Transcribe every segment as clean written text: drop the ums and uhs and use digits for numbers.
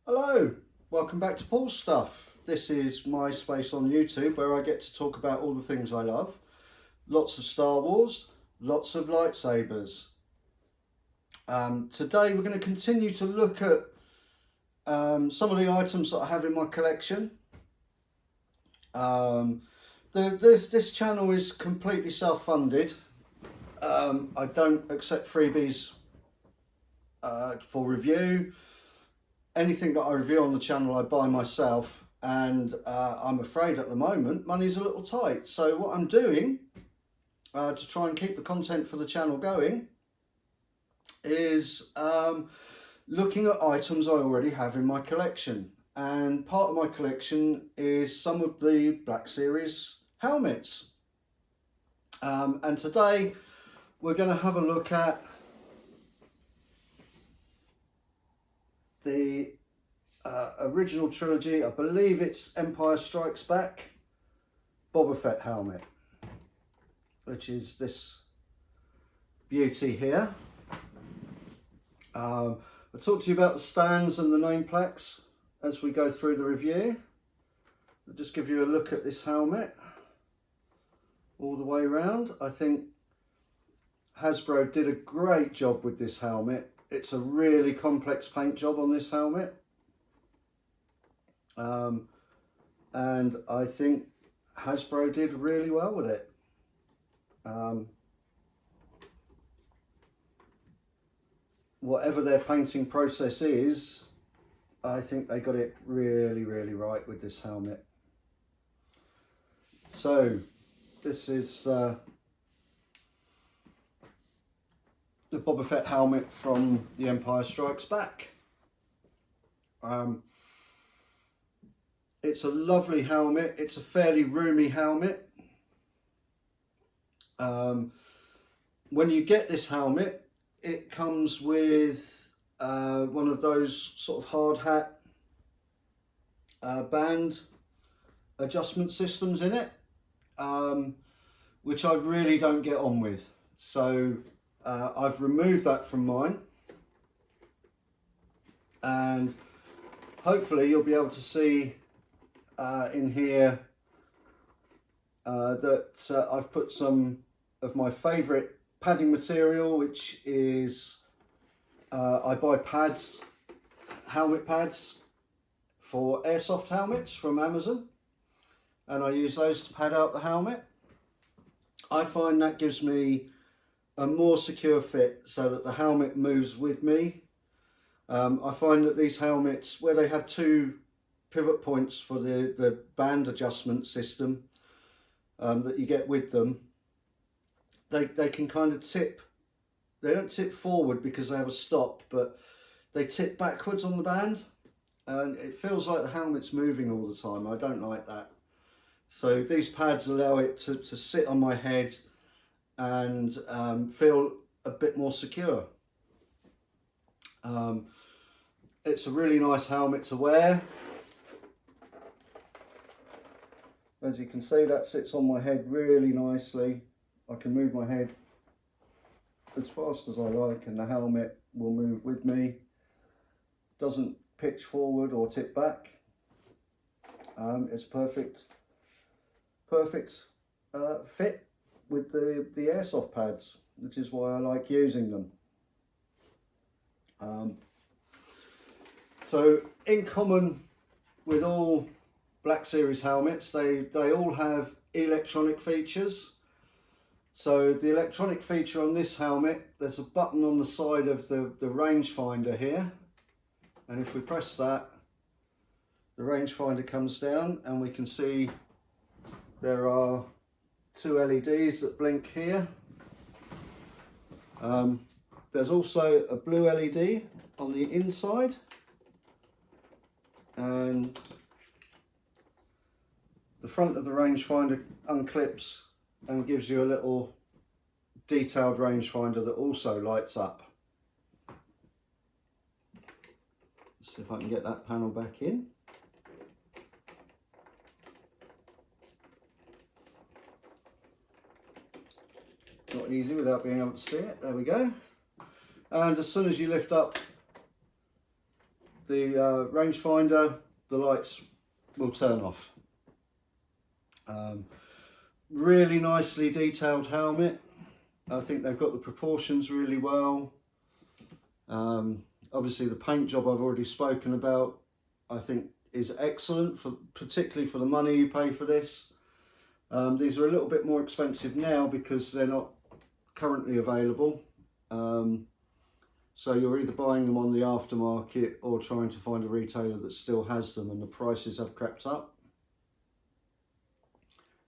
Hello, welcome back to Paul's Stuff. This is my space on YouTube where I get to talk about all the things I love. Lots of Star Wars, lots of lightsabers. Today we're going to continue to look at some of the items that I have in my collection. This channel is completely self-funded. I don't accept freebies for review. Anything that I review on the channel I buy myself, and I'm afraid at the moment money's a little tight. So what I'm doing to try and keep the content for the channel going is looking at items I already have in my collection. And part of my collection is some of the Black Series helmets. And today we're going to have a look at the original trilogy. I believe it's Empire Strikes Back Boba Fett helmet, which is this beauty here. I'll talk to you about the stands and the name plaques as we go through the review. I'll just give you a look at this helmet all the way around. I think Hasbro did a great job with this helmet. It's a really complex paint job on this helmet. And I think Hasbro did really well with it. Whatever their painting process is, I think they got it really right with this helmet. So this is the Boba Fett helmet from The Empire Strikes Back. It's a lovely helmet. It's a fairly roomy helmet. When you get this helmet, it comes with one of those sort of hard hat band adjustment systems in it, which I really don't get on with. So I've removed that from mine, and hopefully you'll be able to see in here that I've put some of my favourite padding material, which is I buy pads, helmet pads for airsoft helmets from Amazon, and I use those to pad out the helmet. I find that gives me a more secure fit so that the helmet moves with me. I find that these helmets, where they have two pivot points for the band adjustment system that you get with them, they can kind of tip. They don't tip forward because they have a stop, but they tip backwards on the band, and it feels like the helmet's moving all the time. I don't like that. So these pads allow it to sit on my head and feel a bit more secure. It's a really nice helmet to wear. As you can see, that sits on my head really nicely. I can move my head as fast as I like and the helmet will move with me. Doesn't pitch forward or tip back. It's perfect fit with the airsoft pads, which is why I like using them. So in common with all Black Series helmets, they all have electronic features. So the electronic feature on this helmet, there's a button on the side of the rangefinder here, and if we press that, the rangefinder comes down and we can see there are two LEDs that blink here. There's also a blue LED on the inside, and the front of the rangefinder unclips and gives you a little detailed rangefinder that also lights up. Let's see if I can get that panel back in. Not easy without being able to see it. There we go. And as soon as you lift up the rangefinder, the lights will turn off. Really nicely detailed helmet. I think they've got the proportions really well. Obviously the paint job I've already spoken about, I think is excellent, particularly for the money you pay for this. These are a little bit more expensive now because they're not currently available. So you're either buying them on the aftermarket or trying to find a retailer that still has them, and the prices have crept up.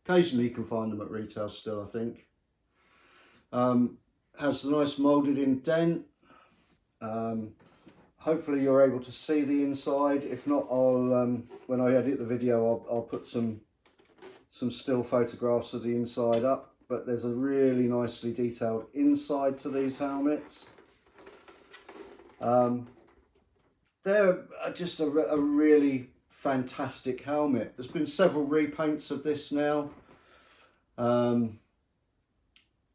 Occasionally you can find them at retail still, I think. Has a nice moulded in dent. Hopefully you're able to see the inside. If not, I'll when I edit the video, I'll put some still photographs of the inside up. But there's a really nicely detailed inside to these helmets. They're just a really fantastic helmet. There's been several repaints of this now.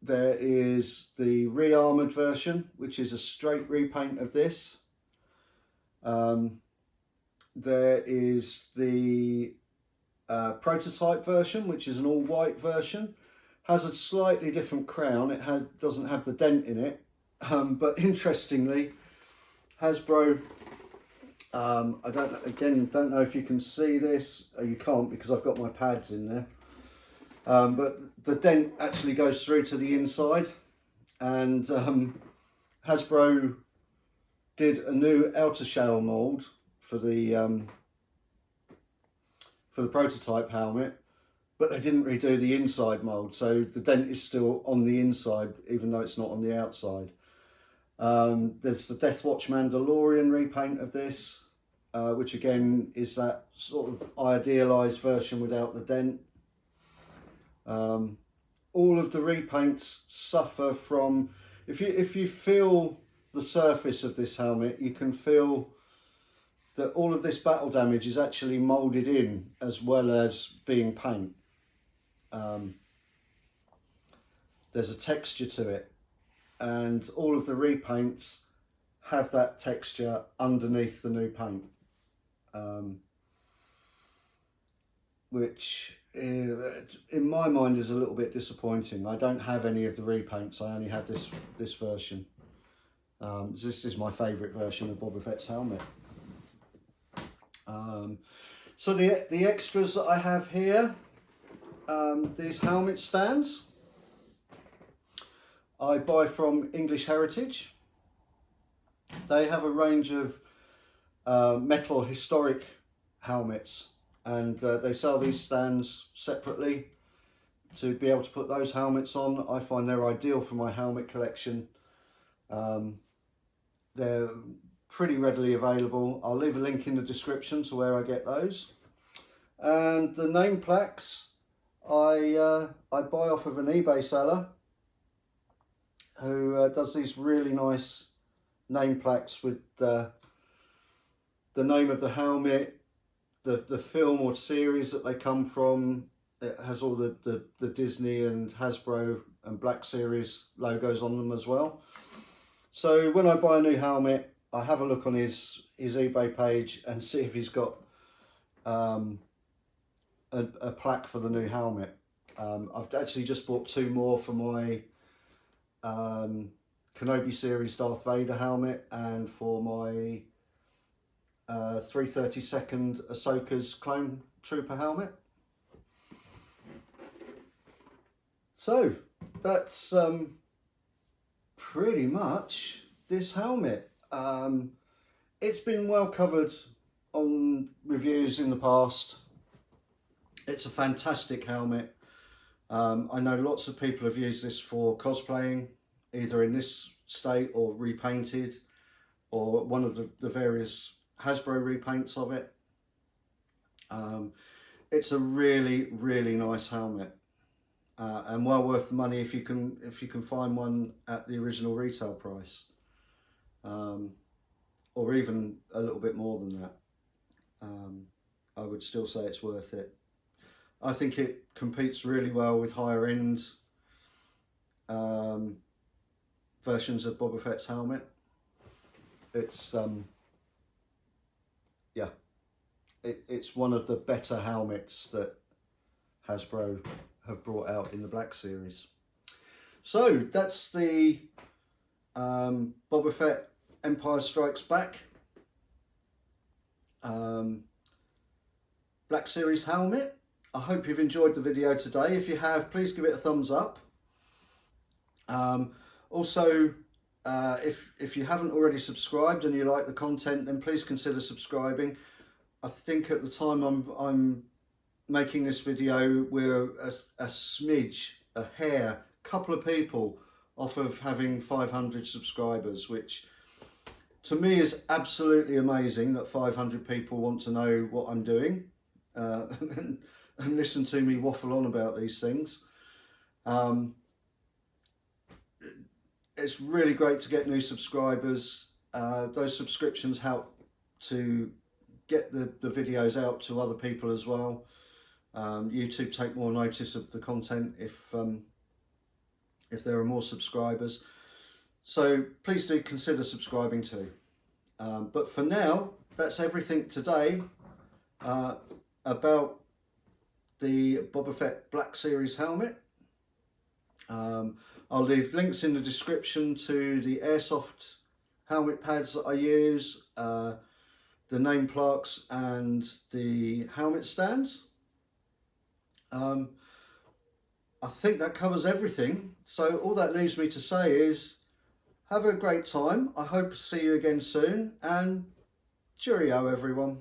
There is the re-armoured version, which is a straight repaint of this. There is the prototype version, which is an all-white version. Has a slightly different crown. It doesn't have the dent in it. But interestingly, Hasbro, I don't know if you can see this. You can't because I've got my pads in there. But the dent actually goes through to the inside, and Hasbro did a new outer shell mould for the prototype helmet, but they didn't redo the inside mould, so the dent is still on the inside even though it's not on the outside. There's the Death Watch Mandalorian repaint of this, which again is that sort of idealised version without the dent. All of the repaints suffer from, if you feel the surface of this helmet, you can feel that all of this battle damage is actually moulded in as well as being paint. There's a texture to it, and all of the repaints have that texture underneath the new paint, which in my mind is a little bit disappointing. I don't have any of the repaints. I only have this version. This is my favourite version of Boba Fett's helmet. So the extras that I have here, these helmet stands, I buy from English Heritage. They have a range of metal historic helmets, and they sell these stands separately to be able to put those helmets on. I find they're ideal for my helmet collection. They're pretty readily available. I'll leave a link in the description to where I get those. And the name plaques I buy off of an eBay seller who does these really nice name plaques with the name of the helmet, the film or series that they come from. It has all the Disney and Hasbro and Black Series logos on them as well. So when I buy a new helmet, I have a look on his eBay page and see if he's got a plaque for the new helmet. I've actually just bought 2 more for my Kenobi series Darth Vader helmet and for my 332nd Ahsoka's Clone Trooper helmet. So that's pretty much this helmet. It's been well covered on reviews in the past. It's a fantastic helmet. I know lots of people have used this for cosplaying, either in this state or repainted, or one of the various Hasbro repaints of it. It's a really, really nice helmet, and well worth the money if you can find one at the original retail price, or even a little bit more than that. I would still say it's worth it. I think it competes really well with higher end versions of Boba Fett's helmet. It's yeah, it's one of the better helmets that Hasbro have brought out in the Black Series. So that's the Boba Fett Empire Strikes Back Black Series helmet. I hope you've enjoyed the video today. If you have, please give it a thumbs up. Also, if you haven't already subscribed and you like the content, then please consider subscribing. I think at the time I'm making this video, we're a smidge, a hair, couple of people off of having 500 subscribers, which to me is absolutely amazing that 500 people want to know what I'm doing and listen to me waffle on about these things. It's really great to get new subscribers. Those subscriptions help to get the videos out to other people as well. YouTube take more notice of the content if there are more subscribers. So please do consider subscribing too. But for now, that's everything today about the Boba Fett Black Series helmet. I'll leave links in the description to the airsoft helmet pads that I use, the name plaques and the helmet stands. I think that covers everything. So all that leaves me to say is have a great time. I hope to see you again soon, and cheerio everyone.